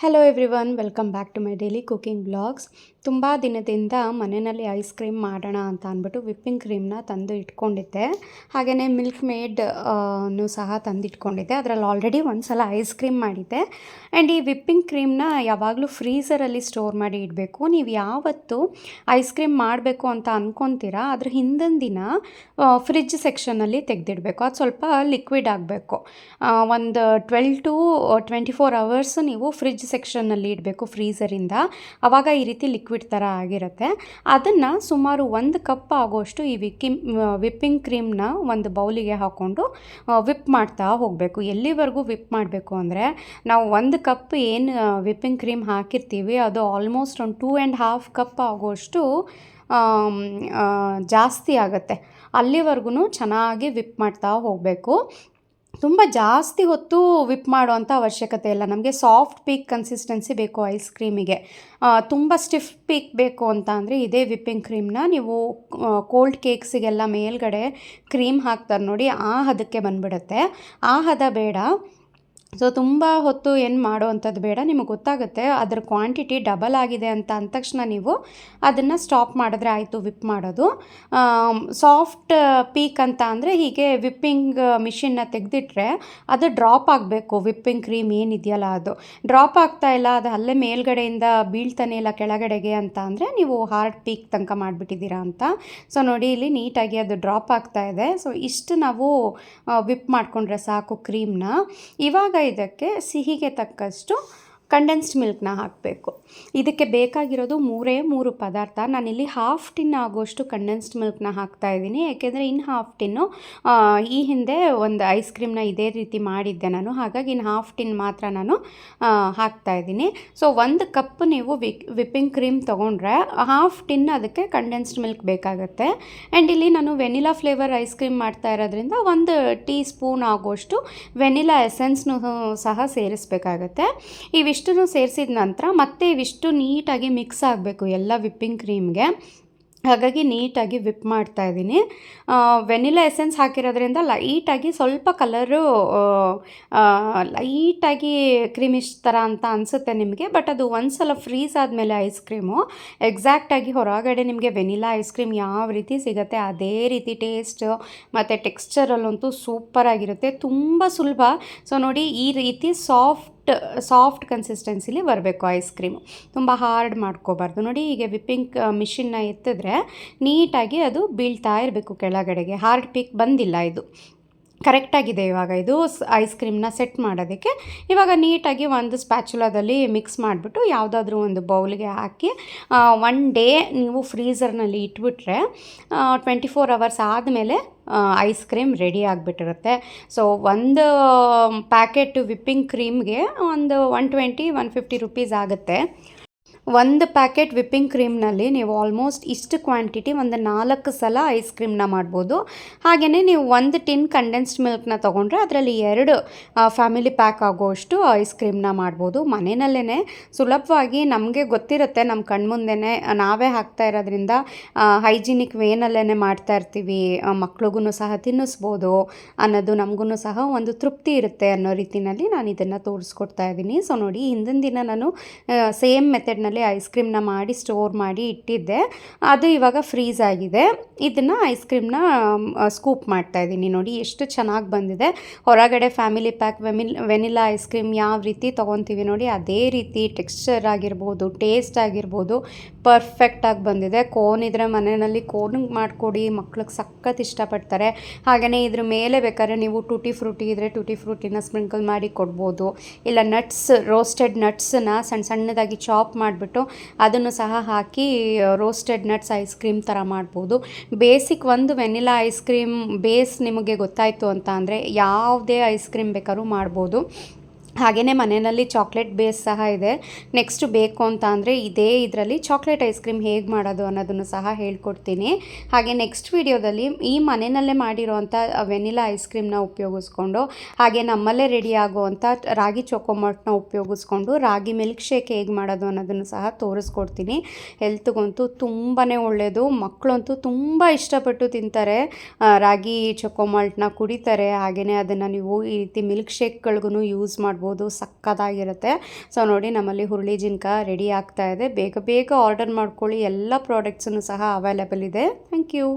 Hello everyone, welcome back to my daily cooking blogs. ತುಂಬ ದಿನದಿಂದ ಮನೆಯಲ್ಲಿ ಐಸ್ ಕ್ರೀಮ್ ಮಾಡೋಣ ಅಂತ ಅಂದ್ಬಿಟ್ಟು ವಿಪ್ಪಿಂಗ್ ಕ್ರೀಮ್ನ ತಂದು ಇಟ್ಕೊಂಡಿದ್ದೆ. ಹಾಗೆಯೇ ಮಿಲ್ಕ್ ಮೇಡ್ ಸಹ ತಂದಿಟ್ಕೊಂಡಿದ್ದೆ. ಅದರಲ್ಲಿ ಆಲ್ರೆಡಿ ಒಂದು ಸಲ ಐಸ್ ಕ್ರೀಮ್ ಮಾಡಿದ್ದೆ. ಆ್ಯಂಡ್ ಈ ವಿಪ್ಪಿಂಗ್ ಕ್ರೀಮ್ನ ಯಾವಾಗಲೂ ಫ್ರೀಝರಲ್ಲಿ ಸ್ಟೋರ್ ಮಾಡಿ ಇಡಬೇಕು. ನೀವು ಯಾವತ್ತು ಐಸ್ ಕ್ರೀಮ್ ಮಾಡಬೇಕು ಅಂತ ಅಂದ್ಕೊತೀರಾ ಅದ್ರ ಹಿಂದಿನ ದಿನ ಫ್ರಿಡ್ಜ್ ಸೆಕ್ಷನಲ್ಲಿ ತೆಗೆದಿಡಬೇಕು. ಅದು ಸ್ವಲ್ಪ ಲಿಕ್ವಿಡ್ ಆಗಬೇಕು. ಒಂದು 12 to 24 ಅವರ್ಸ್ ನೀವು ಫ್ರಿಡ್ಜ್ ಸೆಕ್ಷನ್ನಲ್ಲಿ ಇಡಬೇಕು ಫ್ರೀಝರಿಂದ. ಆವಾಗ ಈ ರೀತಿ ಲಿಕ್ವಿಡ್ ಥರ ಆಗಿರುತ್ತೆ. ಅದನ್ನು ಸುಮಾರು 1 ಕಪ್ ಆಗೋಷ್ಟು ಈ ವಿಪ್ಪಿಂಗ್ ಕ್ರೀಮ್ನ ಒಂದು ಬೌಲಿಗೆ ಹಾಕ್ಕೊಂಡು ವಿಪ್ ಮಾಡ್ತಾ ಹೋಗಬೇಕು. ಎಲ್ಲಿವರೆಗೂ ವಿಪ್ ಮಾಡಬೇಕು ಅಂದರೆ, ನಾವು 1 ಕಪ್ ಏನು ವಿಪ್ಪಿಂಗ್ ಕ್ರೀಮ್ ಹಾಕಿರ್ತೀವಿ ಅದು ಆಲ್ಮೋಸ್ಟ್ ಒಂದು 2.5 ಕಪ್ ಆಗೋಷ್ಟು ಜಾಸ್ತಿ ಆಗುತ್ತೆ. ಅಲ್ಲಿವರೆಗೂ ಚೆನ್ನಾಗಿ ವಿಪ್ ಮಾಡ್ತಾ ಹೋಗಬೇಕು. ತುಂಬ ಜಾಸ್ತಿ ಹೊತ್ತು ವಿಪ್ ಮಾಡುವಂಥ ಅವಶ್ಯಕತೆ ಇಲ್ಲ. ನಮಗೆ ಸಾಫ್ಟ್ ಪೀಕ್ ಕನ್ಸಿಸ್ಟೆನ್ಸಿ ಬೇಕು ಐಸ್ ಕ್ರೀಮಿಗೆ. ತುಂಬ ಸ್ಟಿಫ್ ಪೀಕ್ ಬೇಕು ಅಂತ ಅಂದರೆ ಇದೇ ವಿಪ್ಪಿಂಗ್ ಕ್ರೀಮ್ನ ನೀವು ಕೋಲ್ಡ್ ಕೇಕ್ಸಿಗೆಲ್ಲ ಮೇಲ್ಗಡೆ ಕ್ರೀಮ್ ಹಾಕ್ತಾರೆ ನೋಡಿ, ಆ ಹದಕ್ಕೆ ಬಂದುಬಿಡುತ್ತೆ. ಆ ಹದ ಬೇಡ. ಸೊ ತುಂಬ ಹೊತ್ತು ಏನು ಮಾಡೋವಂಥದ್ದು ಬೇಡ. ನಿಮಗೆ ಗೊತ್ತಾಗುತ್ತೆ ಅದ್ರ ಕ್ವಾಂಟಿಟಿ ಡಬಲ್ ಆಗಿದೆ ಅಂತ ಅಂದ ತಕ್ಷಣ ನೀವು ಅದನ್ನು ಸ್ಟಾಪ್ ಮಾಡಿದ್ರೆ ಆಯಿತು ವಿಪ್ ಮಾಡೋದು. ಸಾಫ್ಟ್ ಪೀಕ್ ಅಂತ ಅಂದರೆ ಹೀಗೆ ವಿಪ್ಪಿಂಗ್ ಮಿಷಿನ್ನ ತೆಗೆದಿಟ್ರೆ ಅದು ಡ್ರಾಪ್ ಆಗಬೇಕು. ವಿಪ್ಪಿಂಗ್ ಕ್ರೀಮ್ ಏನಿದೆಯಲ್ಲ ಅದು ಡ್ರಾಪ್ ಆಗ್ತಾ ಇಲ್ಲ, ಅದು ಅಲ್ಲೇ ಮೇಲ್ಗಡೆಯಿಂದ ಬೀಳ್ತಾನೆ ಇಲ್ಲ ಕೆಳಗಡೆಗೆ ಅಂತ ಅಂದರೆ ನೀವು ಹಾರ್ಡ್ ಪೀಕ್ ತನಕ ಮಾಡಿಬಿಟ್ಟಿದ್ದೀರಾ ಅಂತ. ಸೊ ನೋಡಿ, ಇಲ್ಲಿ ನೀಟಾಗಿ ಅದು ಡ್ರಾಪ್ ಆಗ್ತಾ ಇದೆ. ಸೊ ಇಷ್ಟು ನಾವು ವಿಪ್ ಮಾಡಿಕೊಂಡ್ರೆ ಸಾಕು ಕ್ರೀಮ್ನ. ಇವಾಗ ಇದಕ್ಕೆ ಸಿಹಿಗೆ ತಕ್ಕಷ್ಟು ಕಂಡೆನ್ಸ್ಡ್ ಮಿಲ್ಕ್ನ ಹಾಕಬೇಕು. ಇದಕ್ಕೆ ಬೇಕಾಗಿರೋದು 3 ಪದಾರ್ಥ. ನಾನಿಲ್ಲಿ 1/2 ಟಿನ್ ಆಗೋಷ್ಟು ಕಂಡೆನ್ಸ್ಡ್ ಮಿಲ್ಕ್ನ ಹಾಕ್ತಾಯಿದ್ದೀನಿ. ಏಕೆಂದರೆ ಇನ್ನು 1/2 ಟಿನ್ನು ಈ ಹಿಂದೆ ಒಂದು ಐಸ್ ಕ್ರೀಮ್ನ ಇದೇ ರೀತಿ ಮಾಡಿದ್ದೆ ನಾನು. ಹಾಗಾಗಿ ಇನ್ನು 1/2 ಟಿನ್ ಮಾತ್ರ ನಾನು ಹಾಕ್ತಾಯಿದ್ದೀನಿ. ಸೊ 1 ಕಪ್ ನೀವು ವಿಪ್ಪಿಂಗ್ ಕ್ರೀಮ್ ತೊಗೊಂಡ್ರೆ 1/2 ಟಿನ್ ಅದಕ್ಕೆ ಕಂಡೆನ್ಸ್ಡ್ ಮಿಲ್ಕ್ ಬೇಕಾಗುತ್ತೆ. ಆ್ಯಂಡ್ ಇಲ್ಲಿ ನಾನು ವೆನಿಲಾ ಫ್ಲೇವರ್ ಐಸ್ ಕ್ರೀಮ್ ಮಾಡ್ತಾ ಇರೋದ್ರಿಂದ 1 ಟೀ ಸ್ಪೂನ್ ಆಗೋಷ್ಟು ವೆನಿಲಾ ಎಸೆನ್ಸ್ನು ಸಹ ಸೇರಿಸಬೇಕಾಗತ್ತೆ. ಇವಿಷ್ಟನ್ನು ಸೇರಿಸಿದ ನಂತರ ಮತ್ತೆ ಇವಿಷ್ಟು ನೀಟಾಗಿ ಮಿಕ್ಸ್ ಆಗಬೇಕು ಎಲ್ಲ ವಿಪ್ಪಿಂಗ್ ಕ್ರೀಮ್ಗೆ. ಹಾಗಾಗಿ ನೀಟಾಗಿ ವಿಪ್ ಮಾಡ್ತಾ ಇದ್ದೀನಿ. ವೆನಿಲಾ ಎಸೆನ್ಸ್ ಹಾಕಿರೋದ್ರಿಂದ ಲೈಟಾಗಿ ಸ್ವಲ್ಪ ಕಲರು ಲೈಟಾಗಿ ಕ್ರೀಮಿಶ್ ಥರ ಅಂತ ಅನಿಸುತ್ತೆ ನಿಮಗೆ. ಬಟ್ ಅದು ಒಂದು ಸಲ ಫ್ರೀಸ್ ಆದಮೇಲೆ ಐಸ್ ಕ್ರೀಮು ಎಕ್ಸಾಕ್ಟಾಗಿ ಹೊರಗಡೆ ನಿಮಗೆ ವೆನಿಲಾ ಐಸ್ ಕ್ರೀಮ್ ಯಾವ ರೀತಿ ಸಿಗುತ್ತೆ ಅದೇ ರೀತಿ ಟೇಸ್ಟು ಮತ್ತು ಟೆಕ್ಸ್ಚರಲ್ಲಂತೂ ಸೂಪರಾಗಿರುತ್ತೆ. ತುಂಬ ಸುಲಭ. ಸೊ ನೋಡಿ, ಈ ರೀತಿ ಸಾಫ್ಟ್ ಕನ್ಸಿಸ್ಟೆನ್ಸಿಲಿ ಬರಬೇಕು ಐಸ್ ಕ್ರೀಮು. ತುಂಬ ಹಾರ್ಡ್ ಮಾಡ್ಕೋಬಾರ್ದು. ನೋಡಿ, ಹೀಗೆ ವಿಪ್ಪಿಂಗ್ ಮಿಷಿನ್ನ ಎತ್ತಿದ್ರೆ ನೀಟಾಗಿ ಅದು ಬೀಳ್ತಾ ಇರಬೇಕು ಕೆಳಗಡೆಗೆ. ಹಾರ್ಡ್ ಪೀಕ್ ಬಂದಿಲ್ಲ, ಇದು ಕರೆಕ್ಟಾಗಿದೆ. ಇವಾಗ ಇದು ಐಸ್ ಕ್ರೀಮ್ನ ಸೆಟ್ ಮಾಡೋದಕ್ಕೆ ಇವಾಗ ನೀಟಾಗಿ ಒಂದು ಸ್ಪ್ಯಾಚುಲಾದಲ್ಲಿ ಮಿಕ್ಸ್ ಮಾಡಿಬಿಟ್ಟು ಯಾವುದಾದ್ರೂ ಒಂದು ಬೌಲ್ಗೆ ಹಾಕಿ 1 ಡೇ ನೀವು ಫ್ರೀಝರ್ನಲ್ಲಿ ಇಟ್ಬಿಟ್ರೆ 24 ಅವರ್ಸ್ ಆದಮೇಲೆ ಐಸ್ ಕ್ರೀಮ್ ರೆಡಿ ಆಗಿಬಿಟ್ಟಿರುತ್ತೆ. ಸೊ ಒಂದು ಪ್ಯಾಕೆಟ್ ವಿಪ್ಪಿಂಗ್ ಕ್ರೀಮ್ಗೆ ಒಂದು 120-150 ರುಪೀಸ್ ಆಗುತ್ತೆ. 1 ಪ್ಯಾಕೆಟ್ ವಿಪ್ಪಿಂಗ್ ಕ್ರೀಮ್ನಲ್ಲಿ ನೀವು ಆಲ್ಮೋಸ್ಟ್ ಇಷ್ಟು ಕ್ವಾಂಟಿಟಿ ಒಂದು 4 ಸಲ ಐಸ್ ಕ್ರೀಮ್ನ ಮಾಡ್ಬೋದು. ಹಾಗೆಯೇ ನೀವು 1 ಟಿನ್ ಕಂಡೆನ್ಸ್ಡ್ ಮಿಲ್ಕ್ನ ತೊಗೊಂಡ್ರೆ ಅದರಲ್ಲಿ 2 ಫ್ಯಾಮಿಲಿ ಪ್ಯಾಕ್ ಆಗೋಷ್ಟು ಐಸ್ ಕ್ರೀಮ್ನ ಮಾಡ್ಬೋದು. ಮನೆಯಲ್ಲೇ ಸುಲಭವಾಗಿ ನಮಗೆ ಗೊತ್ತಿರುತ್ತೆ, ನಮ್ಮ ಕಣ್ಮುಂದೆನೇ ನಾವೇ ಹಾಕ್ತಾ ಇರೋದ್ರಿಂದ ಹೈಜಿನಿಕ್ ವೇನಲ್ಲೇ ಮಾಡ್ತಾ ಇರ್ತೀವಿ. ಮಕ್ಳಿಗೂ ಸಹ ತಿನ್ನಿಸ್ಬೋದು ಅನ್ನೋದು ನಮಗೂ ಸಹ ಒಂದು ತೃಪ್ತಿ ಇರುತ್ತೆ ಅನ್ನೋ ರೀತಿಯಲ್ಲಿ ನಾನು ಇದನ್ನು ತೋರಿಸ್ಕೊಡ್ತಾ ಇದ್ದೀನಿ. ಸೊ ನೋಡಿ, ಹಿಂದಿನ ದಿನ ನಾನು ಸೇಮ್ ಮೆಥಡ್ನಲ್ಲಿ ಐಸ್ ಕ್ರೀಮ್ನ ಮಾಡಿ ಸ್ಟೋರ್ ಮಾಡಿ ಇಟ್ಟಿದ್ದೆ. ಅದು ಇವಾಗ ಫ್ರೀಸ್ ಆಗಿದೆ. ಇದನ್ನು ಐಸ್ ಕ್ರೀಮ್ನ ಸ್ಕೂಪ್ ಮಾಡ್ತಾ ಇದ್ದೀನಿ. ನೋಡಿ ಎಷ್ಟು ಚೆನ್ನಾಗಿ ಬಂದಿದೆ. ಹೊರಗಡೆ family pack vanilla ice cream ಯಾವ ರೀತಿ ತೊಗೊತೀವಿ ನೋಡಿ ಅದೇ ರೀತಿ ಟೆಕ್ಸ್ಚರ್ ಆಗಿರ್ಬೋದು, ಟೇಸ್ಟ್ ಆಗಿರ್ಬೋದು ಪರ್ಫೆಕ್ಟಾಗಿ ಬಂದಿದೆ. ಕೋನ್ ಇದ್ರೆ ಮನೆಯಲ್ಲಿ ಕೋನಿಗೆ ಮಾಡಿಕೊಡಿ, ಮಕ್ಳಿಗೆ ಸಖತ್ ಇಷ್ಟಪಡ್ತಾರೆ. ಹಾಗೆಯೇ ಇದ್ರ ಮೇಲೆ ಬೇಕಾದ್ರೆ ನೀವು ಟೂಟಿ ಫ್ರೂಟಿ ಇದ್ದರೆ ಟೂಟಿ ಫ್ರೂಟಿನ ಸ್ಪ್ರಿಂಕಲ್ ಮಾಡಿ ಕೊಡ್ಬೋದು. ಇಲ್ಲ ರೋಸ್ಟೆಡ್ ನಟ್ಸನ್ನ ಸಣ್ಣದಾಗಿ ಚಾಪ್ ಮಾಡಿಬಿಟ್ಟು ಅದನ್ನು ಸಹ ಹಾಕಿ ರೋಸ್ಟೆಡ್ ನಟ್ಸ್ ಐಸ್ ಕ್ರೀಮ್ ಥರ ಮಾಡ್ಬೋದು. ಬೇಸಿಕ್ ಒಂದು ವೆನಿಲಾ ಐಸ್ ಕ್ರೀಮ್ ಬೇಸ್ ನಿಮಗೆ ಗೊತ್ತಾಯಿತು ಅಂತ ಅಂದರೆ ಯಾವುದೇ ಐಸ್ ಕ್ರೀಮ್ ಬೇಕಾದ್ರೂ ಮಾಡ್ಬೋದು. ಹಾಗೆಯೇ ಮನೆಯಲ್ಲಿ ಚಾಕ್ಲೇಟ್ ಬೇಸ್ ಸಹ ಇದೆ. ನೆಕ್ಸ್ಟ್ ಬೇಕು ಅಂತ ಅಂದರೆ ಇದರಲ್ಲಿ ಚಾಕ್ಲೇಟ್ ಐಸ್ ಕ್ರೀಮ್ ಹೇಗೆ ಮಾಡೋದು ಅನ್ನೋದನ್ನು ಸಹ ಹೇಳ್ಕೊಡ್ತೀನಿ. ಹಾಗೆ ನೆಕ್ಸ್ಟ್ ವಿಡಿಯೋದಲ್ಲಿ ಈ ಮನೆಯಲ್ಲೇ ಮಾಡಿರೋವಂಥ ವೆನಿಲಾ ಐಸ್ ಕ್ರೀಮ್ನ ಉಪಯೋಗಿಸ್ಕೊಂಡು, ಹಾಗೆ ನಮ್ಮಲ್ಲೇ ರೆಡಿ ಆಗುವಂಥ ರಾಗಿ ಚೊಕೊಮಾಲ್ಟ್ನ ಉಪಯೋಗಿಸ್ಕೊಂಡು ರಾಗಿ ಮಿಲ್ಕ್ ಶೇಕ್ ಹೇಗೆ ಮಾಡೋದು ಅನ್ನೋದನ್ನು ಸಹ ತೋರಿಸ್ಕೊಡ್ತೀನಿ. ಹೆಲ್ತ್ಗಂತೂ ತುಂಬಾ ಒಳ್ಳೆಯದು. ಮಕ್ಕಳಂತೂ ತುಂಬ ಇಷ್ಟಪಟ್ಟು ತಿಂತಾರೆ, ರಾಗಿ ಚೊಕೊಮಾಲ್ಟ್ನ ಕುಡಿತಾರೆ. ಹಾಗೆಯೇ ಅದನ್ನು ನೀವು ಈ ರೀತಿ ಮಿಲ್ಕ್ ಶೇಕ್ಗಳಿಗೂ ಯೂಸ್ ಮಾಡ್ಬೋದು. ಮಾಡ್ಬೋದು, ಸಕ್ಕತ್ತಾಗಿರುತ್ತೆ. ಸೊ ನೋಡಿ ನಮ್ಮಲ್ಲಿ ಹುರುಳಿ ಜಿನ್ಕ ರೆಡಿ ಆಗ್ತಾ ಇದೆ. ಬೇಗ ಬೇಗ ಆರ್ಡರ್ ಮಾಡ್ಕೊಳ್ಳಿ, ಎಲ್ಲ ಪ್ರಾಡಕ್ಟ್ಸನ್ನು ಸಹ ಅವೈಲೇಬಲ್ ಇದೆ. Thank you.